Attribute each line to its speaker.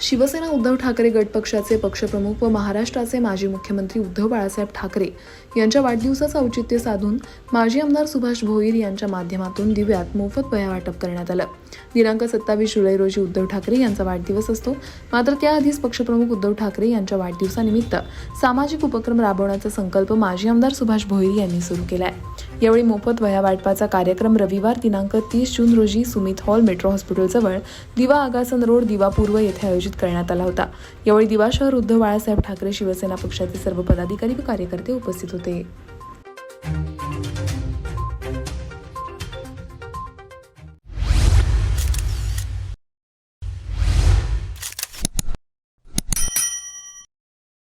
Speaker 1: शिवसेना उद्धव ठाकरे गट पक्षाचे पक्षप्रमुख व महाराष्ट्राचे माजी मुख्यमंत्री उद्धव बाळासाहेब ठाकरे यांच्या वाढदिवसाचं औचित्य साधून माजी आमदार सुभाष भोईर यांच्या माध्यमातून दिव्यात मोफत वह्या वाटप करण्यात आलं। दिनांक 27 जुलै रोजी उद्धव ठाकरे यांचा वाढदिवस असतो, मात्र त्याआधीच पक्षप्रमुख उद्धव ठाकरे यांच्या वाढदिवसानिमित्त सामाजिक उपक्रम राबवण्याचा संकल्प माजी आमदार सुभाष भोईर यांनी सुरू केलाय। यावेळी मोफत वह्या वाटपाचा कार्यक्रम रविवार दिनांक 30 जून रोजी सुमित हॉल मेट्रो हॉस्पिटल जवळ दिवा आगासन रोड दिवा पूर्व येथे आयोजित करण्यात आला होता। यावेळी दिवा शहर उद्धव बाळासाहेब ठाकरे शिवसेना पक्षाचे सर्व पदाधिकारी व कार्यकर्ते उपस्थित होते।